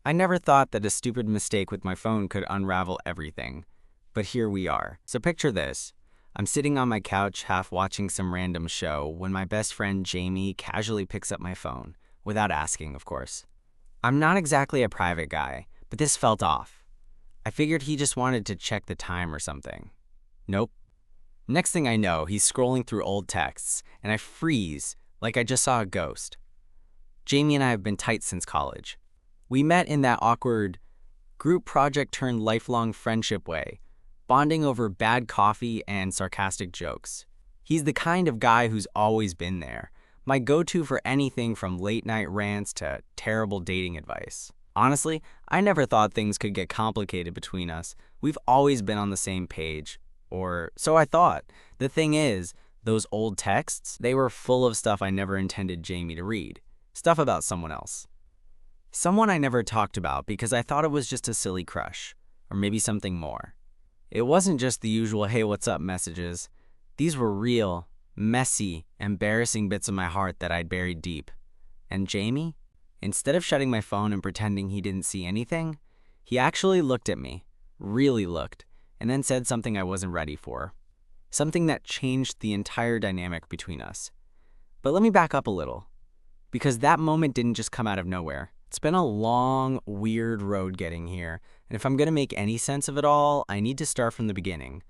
I never thought that a stupid mistake with my phone could unravel everything. But here we are. So picture this. I'm sitting on my couch half watching some random show when my best friend Jamie casually picks up my phone, without asking, of course. I'm not exactly a private guy, but this felt off. I figured he just wanted to check the time or something. Nope. Next thing I know, he's scrolling through old texts, and I freeze like I just saw a ghost. Jamie and I have been tight since college. We met in that awkward group project turned lifelong friendship way, bonding over bad coffee and sarcastic jokes. He's the kind of guy who's always been there, my go-to for anything from late-night rants to terrible dating advice. Honestly, I never thought things could get complicated between us. We've always been on the same page. Or so I thought. The thing is, those old texts, they were full of stuff I never intended Jamie to read. Stuff about someone else. Someone I never talked about because I thought it was just a silly crush. Or maybe something more. It wasn't just the usual hey what's up messages. These were real, messy, embarrassing bits of my heart that I'd buried deep. And Jamie? Instead of shutting my phone and pretending he didn't see anything, he actually looked at me, really looked, and then said something I wasn't ready for. Something that changed the entire dynamic between us. But let me back up a little, because that moment didn't just come out of nowhere. It's been a long, weird road getting here, and if I'm going to make any sense of it all, I need to start from the beginning.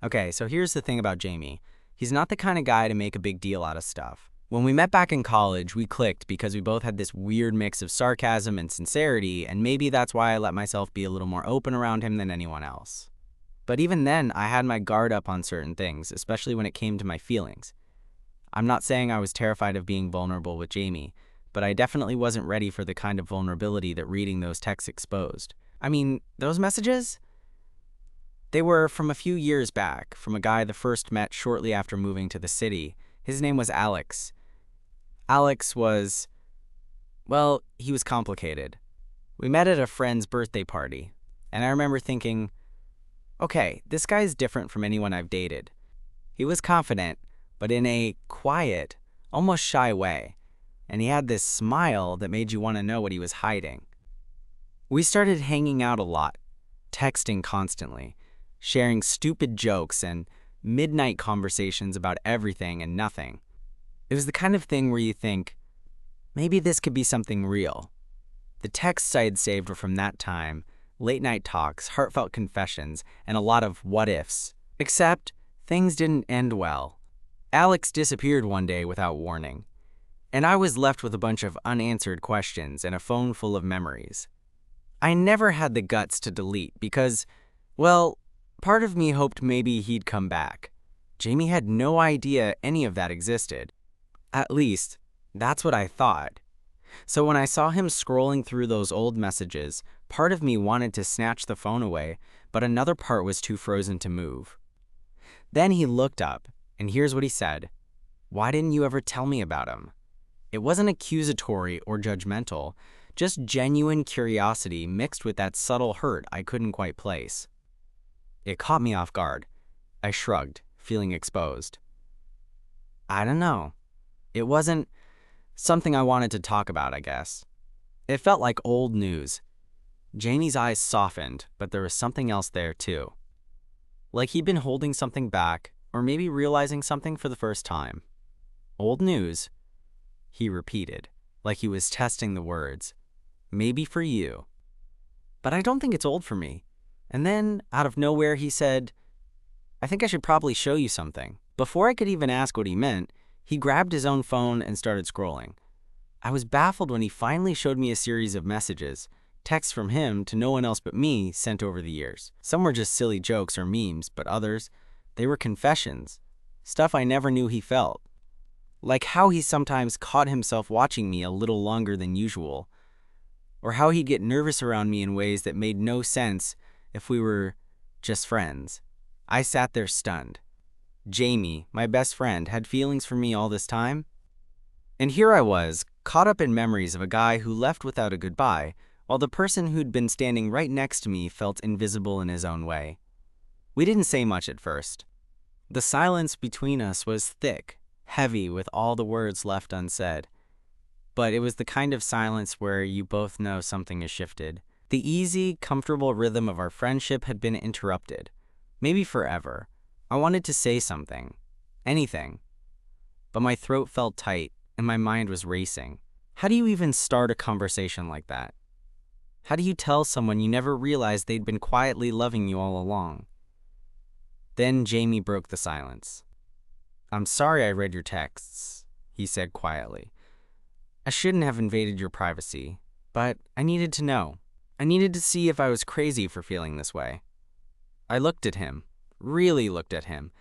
Okay, so here's the thing about Jamie. He's not the kind of guy to make a big deal out of stuff. When we met back in college, we clicked because we both had this weird mix of sarcasm and sincerity, and maybe that's why I let myself be a little more open around him than anyone else. But even then, I had my guard up on certain things, especially when it came to my feelings. I'm not saying I was terrified of being vulnerable with Jamie, but I definitely wasn't ready for the kind of vulnerability that reading those texts exposed. I mean, those messages? They were from a few years back, from a guy the first met shortly after moving to the city. His name was Alex. Alex was, well, he was complicated. We met at a friend's birthday party, and I remember thinking, okay, this guy's different from anyone I've dated. He was confident, but in a quiet, almost shy way, and he had this smile that made you want to know what he was hiding. We started hanging out a lot, texting constantly, sharing stupid jokes and midnight conversations about everything and nothing. It was the kind of thing where you think, maybe this could be something real. The texts I had saved were from that time, late night talks, heartfelt confessions, and a lot of what ifs. Except, things didn't end well. Alex disappeared one day without warning, and I was left with a bunch of unanswered questions and a phone full of memories. I never had the guts to delete because, well, part of me hoped maybe he'd come back. Jamie had no idea any of that existed. At least, that's what I thought. So when I saw him scrolling through those old messages, part of me wanted to snatch the phone away, but another part was too frozen to move. Then he looked up, and here's what he said. Why didn't you ever tell me about him? It wasn't accusatory or judgmental, just genuine curiosity mixed with that subtle hurt I couldn't quite place. It caught me off guard. I shrugged, feeling exposed. I don't know. It wasn't something I wanted to talk about, I guess. It felt like old news. Jamie's eyes softened, but there was something else there too. Like he'd been holding something back, or maybe realizing something for the first time. Old news, he repeated, like he was testing the words. Maybe for you. But I don't think it's old for me. And then, out of nowhere, he said, I think I should probably show you something. Before I could even ask what he meant, he grabbed his own phone and started scrolling. I was baffled when he finally showed me a series of messages, texts from him to no one else but me sent over the years. Some were just silly jokes or memes, but others, they were confessions, stuff I never knew he felt. Like how he sometimes caught himself watching me a little longer than usual, or how he'd get nervous around me in ways that made no sense if we were just friends. I sat there stunned. Jamie, my best friend, had feelings for me all this time? And here I was, caught up in memories of a guy who left without a goodbye, while the person who'd been standing right next to me felt invisible in his own way. We didn't say much at first. The silence between us was thick, heavy with all the words left unsaid. but it was the kind of silence where you both know something has shifted. The easy, comfortable rhythm of our friendship had been interrupted. Maybe forever. I wanted to say something. Anything. But my throat felt tight, and my mind was racing. How do you even start a conversation like that? How do you tell someone you never realized they'd been quietly loving you all along? Then Jamie broke the silence. "I'm sorry I read your texts," he said quietly. "I shouldn't have invaded your privacy, but I needed to know. I needed to see if I was crazy for feeling this way." I looked at him, really looked at him,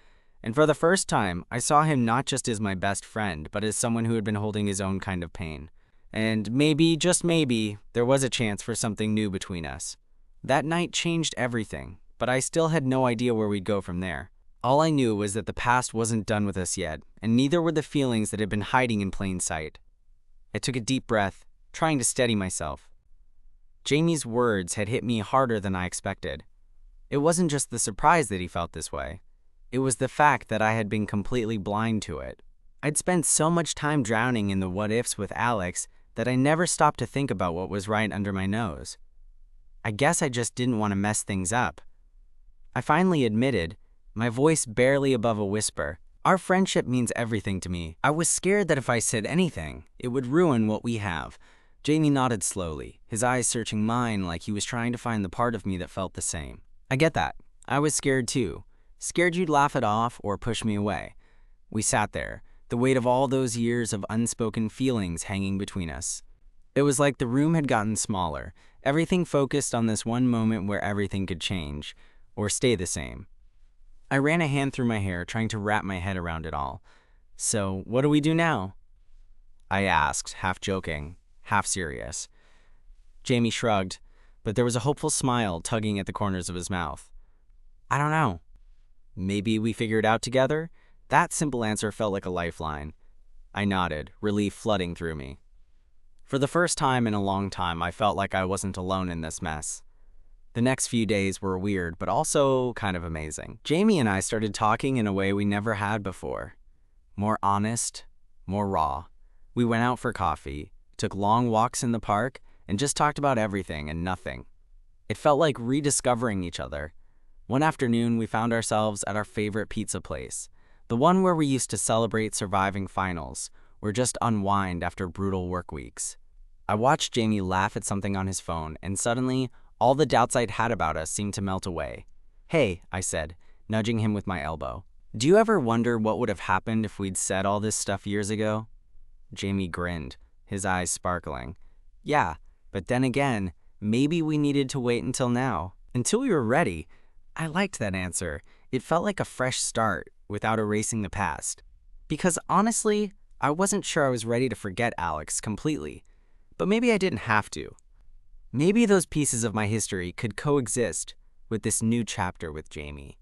and for the first time, I saw him not just as my best friend, but as someone who had been holding his own kind of pain. And maybe, just maybe, there was a chance for something new between us. That night changed everything, but I still had no idea where we'd go from there. All I knew was that the past wasn't done with us yet, and neither were the feelings that had been hiding in plain sight. I took a deep breath, trying to steady myself. Jamie's words had hit me harder than I expected. It wasn't just the surprise that he felt this way. It was the fact that I had been completely blind to it. I'd spent so much time drowning in the what-ifs with Alex that I never stopped to think about what was right under my nose. I guess I just didn't want to mess things up. I finally admitted, my voice barely above a whisper, "Our friendship means everything to me." I was scared that if I said anything, it would ruin what we have. Jamie nodded slowly, his eyes searching mine like he was trying to find the part of me that felt the same. "I get that. I was scared too. Scared you'd laugh it off or push me away." We sat there, the weight of all those years of unspoken feelings hanging between us. It was like the room had gotten smaller, everything focused on this one moment where everything could change, or stay the same. I ran a hand through my hair, trying to wrap my head around it all. "So, what do we do now?" I asked, half joking, half serious. Jamie shrugged, but there was a hopeful smile tugging at the corners of his mouth. "I don't know. Maybe we figure it out together?" That simple answer felt like a lifeline. I nodded, relief flooding through me. For the first time in a long time, I felt like I wasn't alone in this mess. The next few days were weird, but also kind of amazing. Jamie and I started talking in a way we never had before. More honest, more raw. We went out for coffee, took long walks in the park, and just talked about everything and nothing. It felt like rediscovering each other. One afternoon, we found ourselves at our favorite pizza place, the one where we used to celebrate surviving finals, or just unwind after brutal work weeks. I watched Jamie laugh at something on his phone, and suddenly, all the doubts I'd had about us seemed to melt away. "Hey," I said, nudging him with my elbow. "Do you ever wonder what would have happened if we'd said all this stuff years ago?" Jamie grinned, his eyes sparkling. "Yeah, but then again, maybe we needed to wait until now, until we were ready." I liked that answer. It felt like a fresh start, without erasing the past. Because honestly, I wasn't sure I was ready to forget Alex completely. But maybe I didn't have to. Maybe those pieces of my history could coexist with this new chapter with Jamie.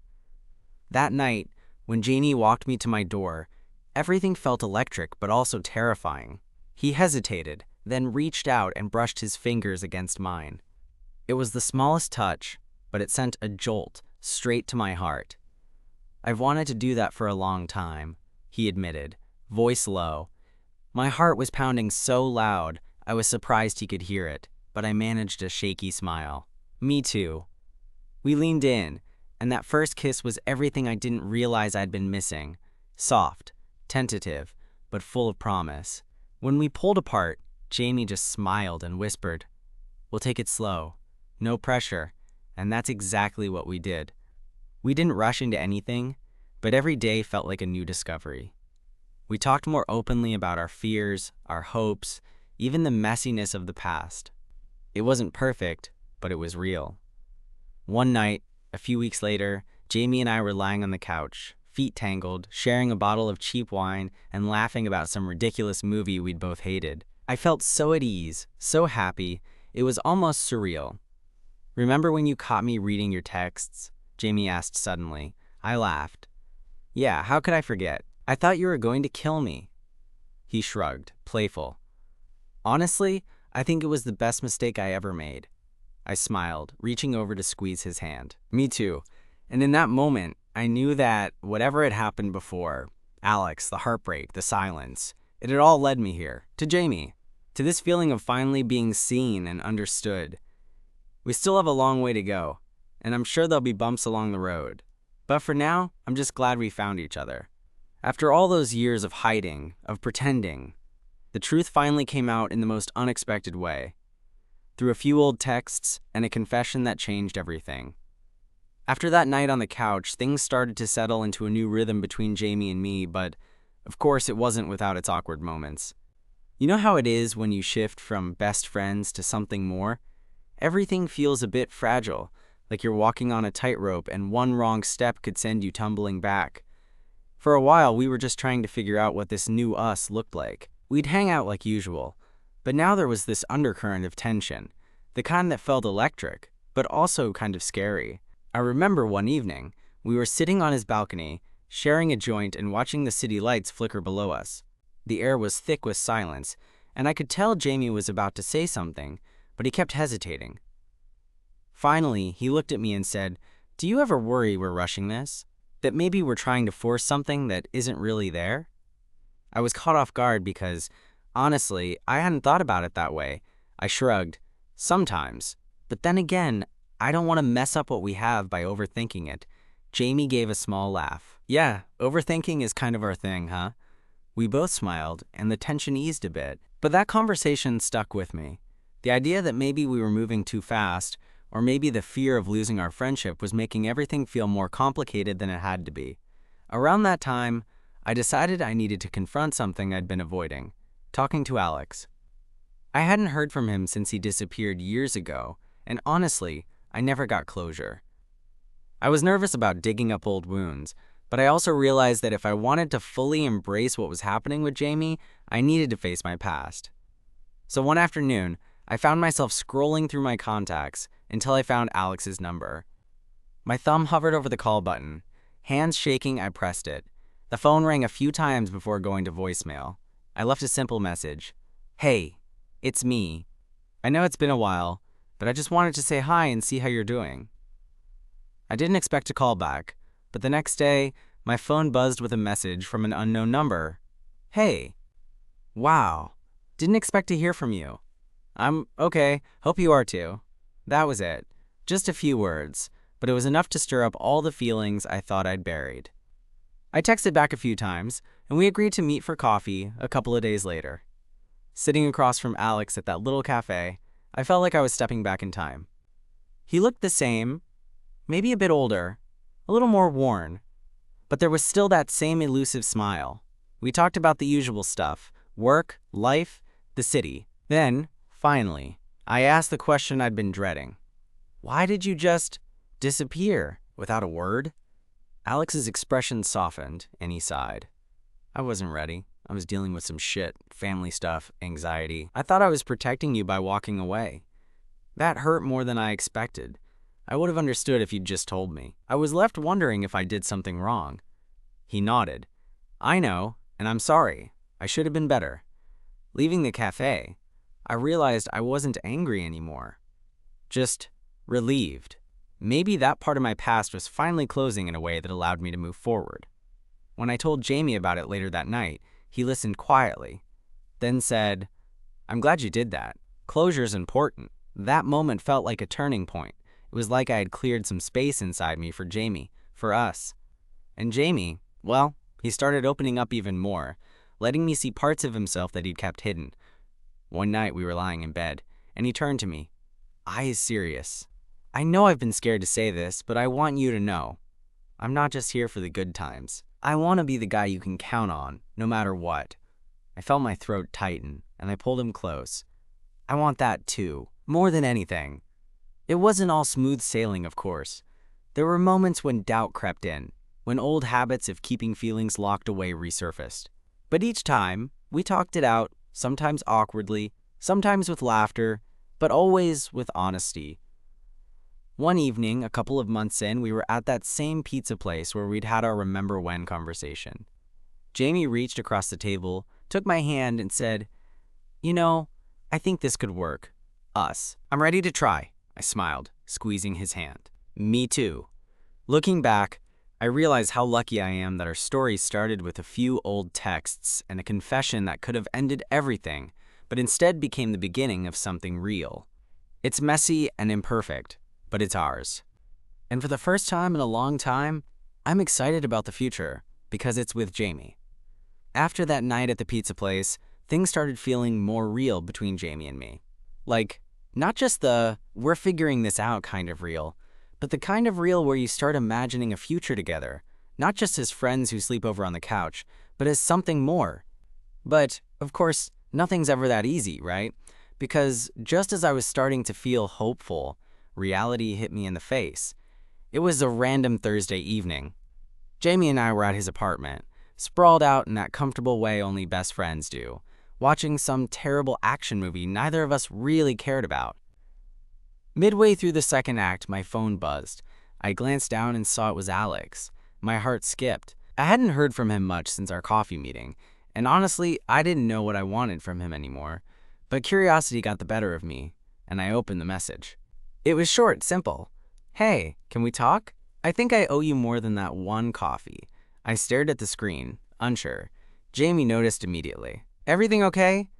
That night, when Jamie walked me to my door, everything felt electric but also terrifying. He hesitated, then reached out and brushed his fingers against mine. It was the smallest touch, but it sent a jolt straight to my heart. "I've wanted to do that for a long time," he admitted, voice low. My heart was pounding so loud, I was surprised he could hear it, but I managed a shaky smile. "Me too." We leaned in, and that first kiss was everything I didn't realize I'd been missing. Soft, tentative, but full of promise. When we pulled apart, Jamie just smiled and whispered, "We'll take it slow. No pressure." And that's exactly what we did. We didn't rush into anything, but every day felt like a new discovery. We talked more openly about our fears, our hopes, even the messiness of the past. It wasn't perfect, but it was real. One night, a few weeks later, Jamie and I were lying on the couch, feet tangled, sharing a bottle of cheap wine and laughing about some ridiculous movie we'd both hated. I felt so at ease, so happy, it was almost surreal. "Remember when you caught me reading your texts?" Jamie asked suddenly. I laughed. "Yeah, how could I forget? I thought you were going to kill me." He shrugged, playful. "Honestly, I think it was the best mistake I ever made." I smiled, reaching over to squeeze his hand. "Me too." And in that moment, I knew that whatever had happened before, Alex, the heartbreak, the silence, it had all led me here, to Jamie. to this feeling of finally being seen and understood. We still have a long way to go, and I'm sure there'll be bumps along the road. But for now, I'm just glad we found each other. After all those years of hiding, of pretending, the truth finally came out in the most unexpected way. Through a few old texts and a confession that changed everything. After that night on the couch, things started to settle into a new rhythm between Jamie and me, but of course it wasn't without its awkward moments. You know how it is when you shift from best friends to something more? Everything feels a bit fragile, like you're walking on a tightrope and one wrong step could send you tumbling back. For a while, we were just trying to figure out what this new us looked like. We'd hang out like usual, but now there was this undercurrent of tension, the kind that felt electric, but also kind of scary. I remember one evening, we were sitting on his balcony, sharing a joint and watching the city lights flicker below us. The air was thick with silence, and I could tell Jamie was about to say something, but he kept hesitating. Finally, he looked at me and said, "Do you ever worry we're rushing this? That maybe we're trying to force something that isn't really there?" I was caught off guard because, honestly, I hadn't thought about it that way. I shrugged. Sometimes. But then again, I don't want to mess up what we have by overthinking it. Jamie gave a small laugh. "Yeah, overthinking is kind of our thing, huh?" We both smiled, and the tension eased a bit. But that conversation stuck with me. The idea that maybe we were moving too fast, or maybe the fear of losing our friendship was making everything feel more complicated than it had to be. Around that time, I decided I needed to confront something I'd been avoiding, talking to Alex. I hadn't heard from him since he disappeared years ago, and honestly, I never got closure. I was nervous about digging up old wounds, but I also realized that if I wanted to fully embrace what was happening with Jamie, I needed to face my past. So one afternoon, I found myself scrolling through my contacts until I found Alex's number. My thumb hovered over the call button. Hands shaking, I pressed it. The phone rang a few times before going to voicemail. I left a simple message. "Hey, it's me. I know it's been a while, but I just wanted to say hi and see how you're doing." I didn't expect a call back, but the next day, my phone buzzed with a message from an unknown number. "Hey. Wow. Didn't expect to hear from you. I'm okay. Hope you are too." That was it. Just a few words, but it was enough to stir up all the feelings I thought I'd buried. I texted back a few times, and we agreed to meet for coffee a couple of days later. Sitting across from Alex at that little cafe, I felt like I was stepping back in time. He looked the same, maybe a bit older, a little more worn, but there was still that same elusive smile. We talked about the usual stuff, work, life, the city. Then, finally, I asked the question I'd been dreading. "Why did you just disappear without a word?" Alex's expression softened, and he sighed. "I wasn't ready. I was dealing with some shit, family stuff, anxiety. I thought I was protecting you by walking away. That hurt more than I expected. I would have understood if you'd just told me. I was left wondering if I did something wrong." He nodded. "I know, and I'm sorry. I should have been better." Leaving the cafe, I realized I wasn't angry anymore. Just relieved. Maybe that part of my past was finally closing in a way that allowed me to move forward. When I told Jamie about it later that night, he listened quietly, then said, "I'm glad you did that. Closure's important." That moment felt like a turning point. It was like I had cleared some space inside me for Jamie, for us. And Jamie, well, he started opening up even more, letting me see parts of himself that he'd kept hidden. One night we were lying in bed, and he turned to me, eyes serious. "I know I've been scared to say this, but I want you to know. I'm not just here for the good times. I want to be the guy you can count on, no matter what." I felt my throat tighten, and I pulled him close. "I want that too, more than anything." It wasn't all smooth sailing, of course. There were moments when doubt crept in, when old habits of keeping feelings locked away resurfaced. But each time, we talked it out, sometimes awkwardly, sometimes with laughter, but always with honesty. One evening, a couple of months in, we were at that same pizza place where we'd had our remember when conversation. Jamie reached across the table, took my hand, and said, "You know, I think this could work. Us. I'm ready to try." I smiled, squeezing his hand. "Me too." Looking back, I realize how lucky I am that our story started with a few old texts and a confession that could have ended everything, but instead became the beginning of something real. It's messy and imperfect, but it's ours. And for the first time in a long time, I'm excited about the future because it's with Jamie. After that night at the pizza place, things started feeling more real between Jamie and me. Like, not just the we're figuring this out kind of real, but the kind of real where you start imagining a future together, not just as friends who sleep over on the couch, but as something more. But, of course, nothing's ever that easy, right? Because just as I was starting to feel hopeful, reality hit me in the face. It was a random Thursday evening. Jamie and I were at his apartment, sprawled out in that comfortable way only best friends do, watching some terrible action movie neither of us really cared about. Midway through the second act, my phone buzzed. I glanced down and saw it was Alex. My heart skipped. I hadn't heard from him much since our coffee meeting, and honestly, I didn't know what I wanted from him anymore. But curiosity got the better of me, and I opened the message. It was short, simple. Hey, can we talk? I think I owe you more than that one coffee. I stared at the screen, unsure. Jamie noticed immediately. Everything okay?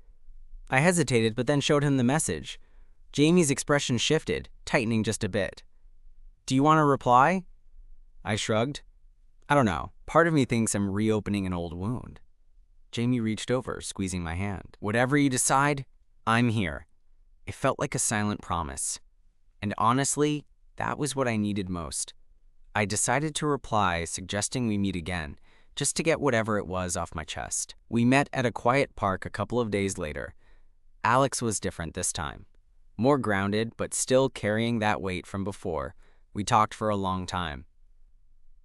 I hesitated, but then showed him the message. Jamie's expression shifted, tightening just a bit. Do you want to reply? I shrugged. I don't know. Part of me thinks I'm reopening an old wound. Jamie reached over, squeezing my hand. Whatever you decide, I'm here. It felt like a silent promise. And honestly, that was what I needed most. I decided to reply, suggesting we meet again, just to get whatever it was off my chest. We met at a quiet park a couple of days later. Alex was different this time. More grounded, but still carrying that weight from before. We talked for a long time.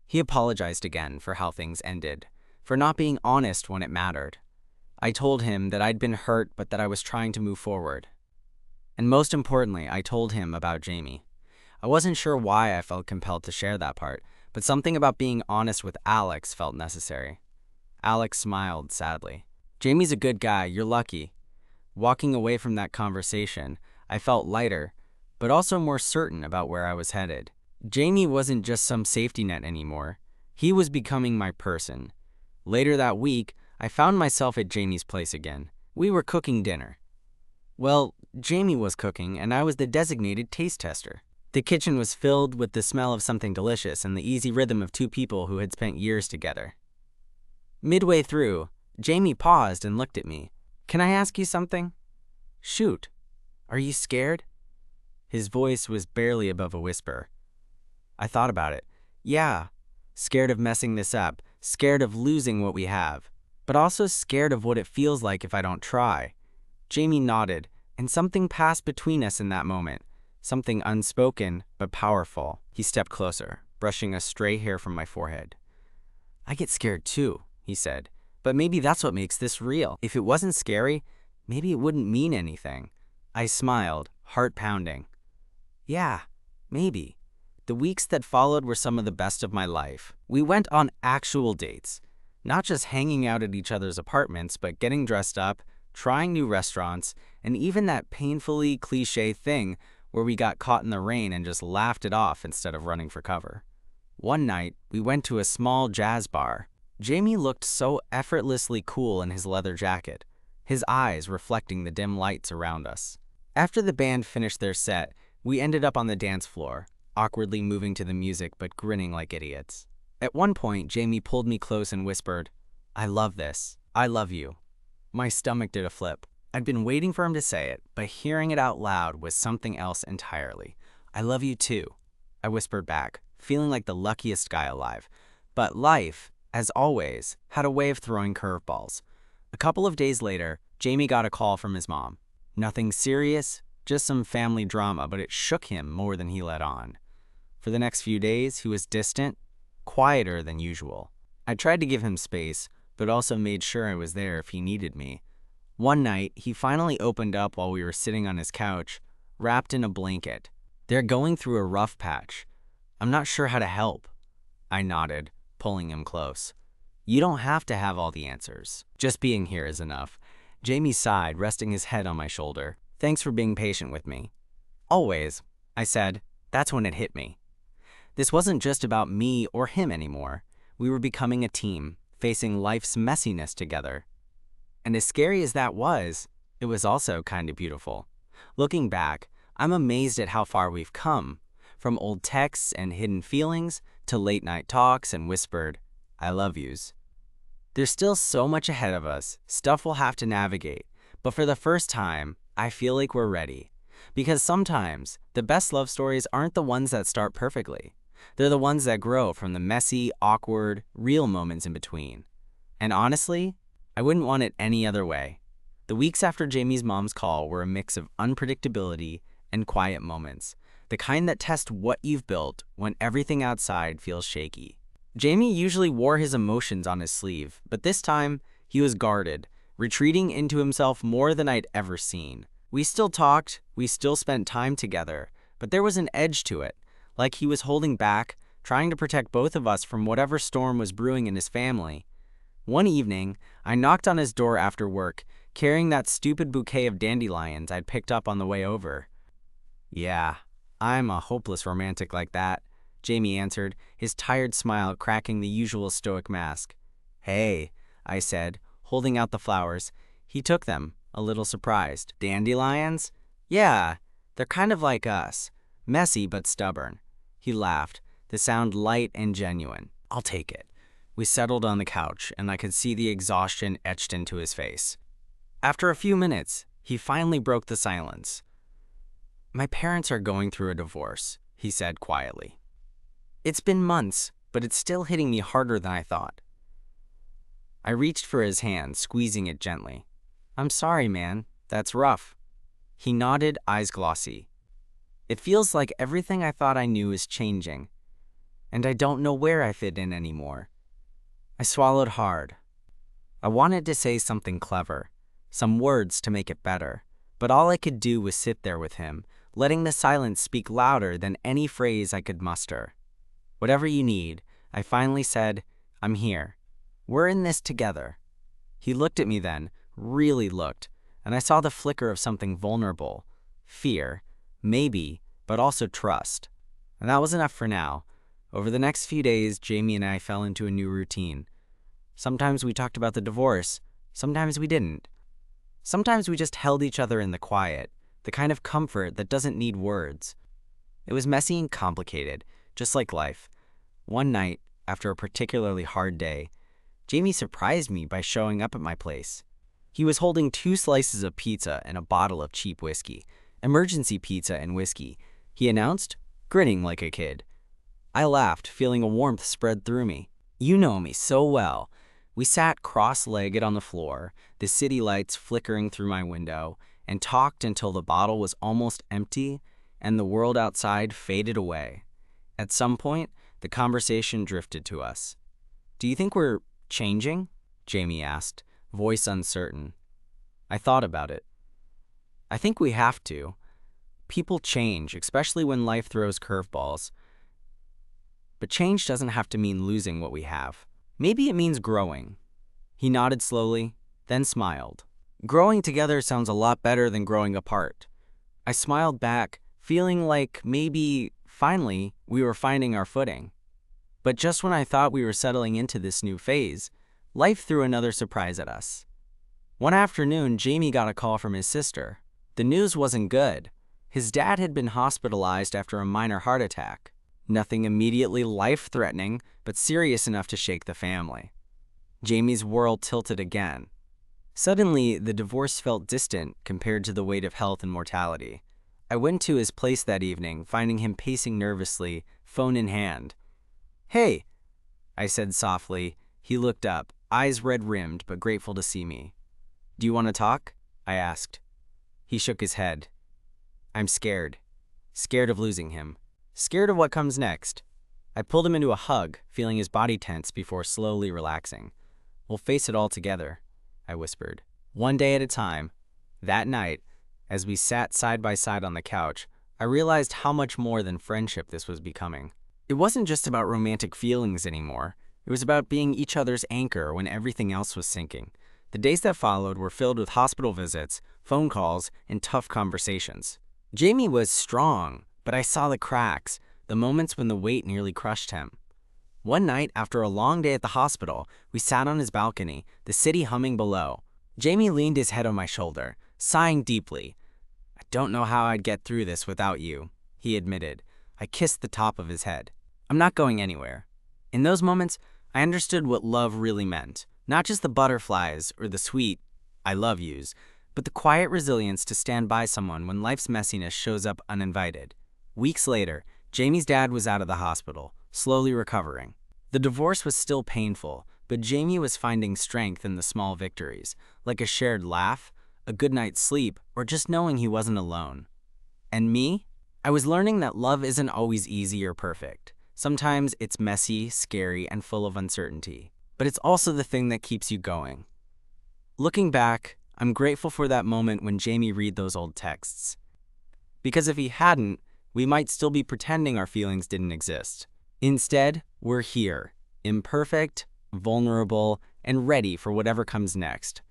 He apologized again for how things ended, for not being honest when it mattered. I told him that I'd been hurt, but that I was trying to move forward. And most importantly, I told him about Jamie. I wasn't sure why I felt compelled to share that part, but something about being honest with Alex felt necessary. Alex smiled sadly. Jamie's a good guy, you're lucky. Walking away from that conversation, I felt lighter, but also more certain about where I was headed. Jamie wasn't just some safety net anymore. He was becoming my person. Later that week, I found myself at Jamie's place again. We were cooking dinner. Well, Jamie was cooking, and I was the designated taste tester. The kitchen was filled with the smell of something delicious and the easy rhythm of two people who had spent years together. Midway through, Jamie paused and looked at me. Can I ask you something? Shoot. Are you scared? His voice was barely above a whisper. I thought about it. Yeah, scared of messing this up, scared of losing what we have, but also scared of what it feels like if I don't try. Jamie nodded, and something passed between us in that moment. Something unspoken, but powerful. He stepped closer, brushing a stray hair from my forehead. I get scared too, he said, but maybe that's what makes this real. If it wasn't scary, maybe it wouldn't mean anything. I smiled, heart pounding. Yeah, maybe. The weeks that followed were some of the best of my life. We went on actual dates, not just hanging out at each other's apartments, but getting dressed up, trying new restaurants, and even that painfully cliché thing where we got caught in the rain and just laughed it off instead of running for cover. One night, we went to a small jazz bar. Jamie looked so effortlessly cool in his leather jacket, his eyes reflecting the dim lights around us. After the band finished their set, we ended up on the dance floor, awkwardly moving to the music but grinning like idiots. At one point, Jamie pulled me close and whispered, I love this. I love you. My stomach did a flip. I'd been waiting for him to say it, but hearing it out loud was something else entirely. I love you too, I whispered back, feeling like the luckiest guy alive. But life, as always, had a way of throwing curveballs. A couple of days later, Jamie got a call from his mom. Nothing serious, just some family drama, but it shook him more than he let on. For the next few days, he was distant, quieter than usual. I tried to give him space, but also made sure I was there if he needed me. One night, he finally opened up while we were sitting on his couch, wrapped in a blanket. They're going through a rough patch. I'm not sure how to help. I nodded, pulling him close. You don't have to have all the answers. Just being here is enough. Jamie sighed, resting his head on my shoulder. Thanks for being patient with me. Always, I said. That's when it hit me. This wasn't just about me or him anymore. We were becoming a team, facing life's messiness together. And as scary as that was, It was also kind of beautiful. Looking back, I'm amazed at how far we've come, from old texts and hidden feelings to late-night talks and whispered, I love yous. There's still so much ahead of us, stuff we'll have to navigate, but for the first time, I feel like we're ready. Because sometimes, the best love stories aren't the ones that start perfectly. They're the ones that grow from the messy, awkward, real moments in between. And honestly, I wouldn't want it any other way. The weeks after Jamie's mom's call were a mix of unpredictability and quiet moments, the kind that test what you've built when everything outside feels shaky. Jamie usually wore his emotions on his sleeve, but this time, he was guarded, retreating into himself more than I'd ever seen. We still talked, we still spent time together, but there was an edge to it, like he was holding back, trying to protect both of us from whatever storm was brewing in his family. One evening, I knocked on his door after work, carrying that stupid bouquet of dandelions I'd picked up on the way over. Yeah, I'm a hopeless romantic like that, Jamie answered, his tired smile cracking the usual stoic mask. Hey, I said, holding out the flowers. He took them, a little surprised. Dandelions? Yeah, they're kind of like us. Messy but stubborn. He laughed, the sound light and genuine. I'll take it. We settled on the couch, and I could see the exhaustion etched into his face. After a few minutes, he finally broke the silence. My parents are going through a divorce, he said quietly. It's been months, but it's still hitting me harder than I thought. I reached for his hand, squeezing it gently. I'm sorry, man. That's rough. He nodded, eyes glossy. It feels like everything I thought I knew is changing, and I don't know where I fit in anymore. I swallowed hard. I wanted to say something clever, some words to make it better, but all I could do was sit there with him, letting the silence speak louder than any phrase I could muster. Whatever you need, I finally said, I'm here. We're in this together. He looked at me then, really looked, and I saw the flicker of something vulnerable. Fear, maybe, but also trust. And that was enough for now. Over the next few days, Jamie and I fell into a new routine. Sometimes we talked about the divorce, sometimes we didn't. Sometimes we just held each other in the quiet, the kind of comfort that doesn't need words. It was messy and complicated, just like life. One night, after a particularly hard day, Jamie surprised me by showing up at my place. He was holding 2 slices of pizza and a bottle of cheap whiskey. Emergency pizza and whiskey, he announced, grinning like a kid. I laughed, feeling a warmth spread through me. You know me so well. We sat cross-legged on the floor, the city lights flickering through my window, and talked until the bottle was almost empty and the world outside faded away. At some point, the conversation drifted to us. Do you think we're changing? Jamie asked, voice uncertain. I thought about it. I think we have to. People change, especially when life throws curveballs. But change doesn't have to mean losing what we have. Maybe it means growing. He nodded slowly, then smiled. Growing together sounds a lot better than growing apart. I smiled back, feeling like maybe, finally, we were finding our footing. But just when I thought we were settling into this new phase, life threw another surprise at us. One afternoon, Jamie got a call from his sister. The news wasn't good. His dad had been hospitalized after a minor heart attack. Nothing immediately life-threatening, but serious enough to shake the family. Jamie's world tilted again. Suddenly, the divorce felt distant compared to the weight of health and mortality. I went to his place that evening, finding him pacing nervously, phone in hand. Hey, I said softly. He looked up, eyes red-rimmed but grateful to see me. Do you want to talk? I asked. He shook his head. I'm scared. Scared of losing him. Scared of what comes next. I pulled him into a hug, feeling his body tense before slowly relaxing. We'll face it all together, I whispered. One day at a time. That night, as we sat side by side on the couch, I realized how much more than friendship this was becoming. It wasn't just about romantic feelings anymore. It was about being each other's anchor when everything else was sinking. The days that followed were filled with hospital visits, phone calls, and tough conversations. Jamie was strong, but I saw the cracks, the moments when the weight nearly crushed him. One night, after a long day at the hospital, we sat on his balcony, the city humming below. Jamie leaned his head on my shoulder, sighing deeply. "I don't know how I'd get through this without you," he admitted. I kissed the top of his head. "I'm not going anywhere." In those moments, I understood what love really meant. Not just the butterflies or the sweet "I love yous," but the quiet resilience to stand by someone when life's messiness shows up uninvited. Weeks later, Jamie's dad was out of the hospital, slowly recovering. The divorce was still painful, but Jamie was finding strength in the small victories, like a shared laugh, a good night's sleep, or just knowing he wasn't alone. And me? I was learning that love isn't always easy or perfect. Sometimes it's messy, scary, and full of uncertainty. But it's also the thing that keeps you going. Looking back, I'm grateful for that moment when Jamie read those old texts. Because if he hadn't, we might still be pretending our feelings didn't exist. Instead, we're here, imperfect, vulnerable, and ready for whatever comes next.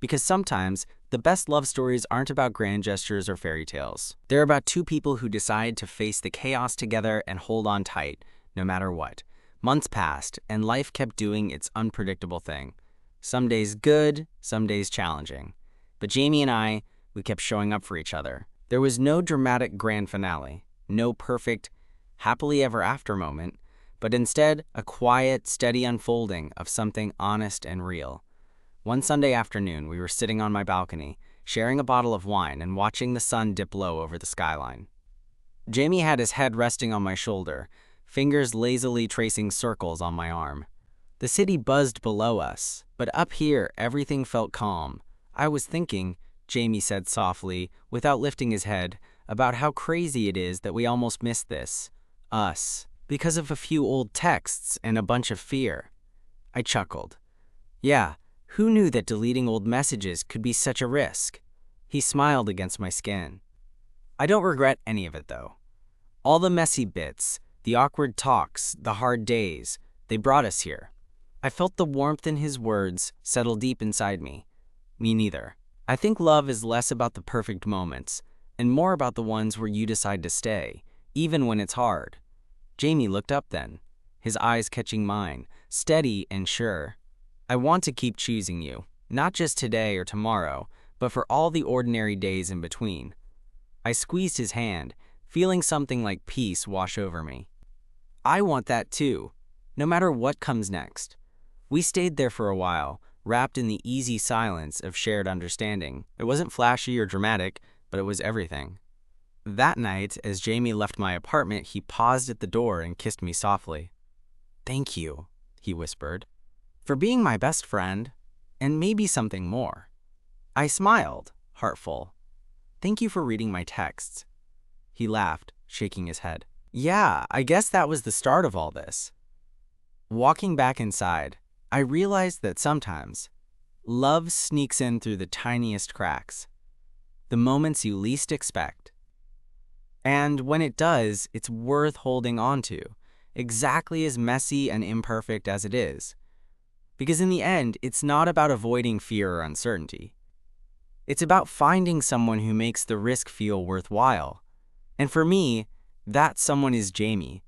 Because sometimes, the best love stories aren't about grand gestures or fairy tales. They're about two people who decide to face the chaos together and hold on tight, no matter what. Months passed, and life kept doing its unpredictable thing. Some days good, some days challenging. But Jamie and we kept showing up for each other. There was no dramatic grand finale, no perfect, happily ever after moment, but instead a quiet, steady unfolding of something honest and real. One Sunday afternoon, we were sitting on my balcony, sharing a bottle of wine and watching the sun dip low over the skyline. Jamie had his head resting on my shoulder, fingers lazily tracing circles on my arm. The city buzzed below us, but up here everything felt calm. I was thinking, Jamie said softly, without lifting his head, about how crazy it is that we almost missed this. Us. Because of a few old texts and a bunch of fear. I chuckled. Yeah, who knew that deleting old messages could be such a risk? He smiled against my skin. I don't regret any of it, though. All the messy bits, the awkward talks, the hard days, they brought us here. I felt the warmth in his words settle deep inside me. Me neither. I think love is less about the perfect moments and more about the ones where you decide to stay, even when it's hard. Jamie looked up then, his eyes catching mine, steady and sure. I want to keep choosing you, not just today or tomorrow, but for all the ordinary days in between. I squeezed his hand, feeling something like peace wash over me. I want that too, no matter what comes next. We stayed there for a while, wrapped in the easy silence of shared understanding. It wasn't flashy or dramatic, but it was everything. That night, as Jamie left my apartment, he paused at the door and kissed me softly. "Thank you," he whispered, "for being my best friend, and maybe something more." I smiled, heartful. "Thank you for reading my texts." He laughed, shaking his head. Yeah, I guess that was the start of all this. Walking back inside, I realized that sometimes, love sneaks in through the tiniest cracks, the moments you least expect. And when it does, it's worth holding on to, exactly as messy and imperfect as it is. Because in the end, it's not about avoiding fear or uncertainty. It's about finding someone who makes the risk feel worthwhile. And for me, that someone is Jamie.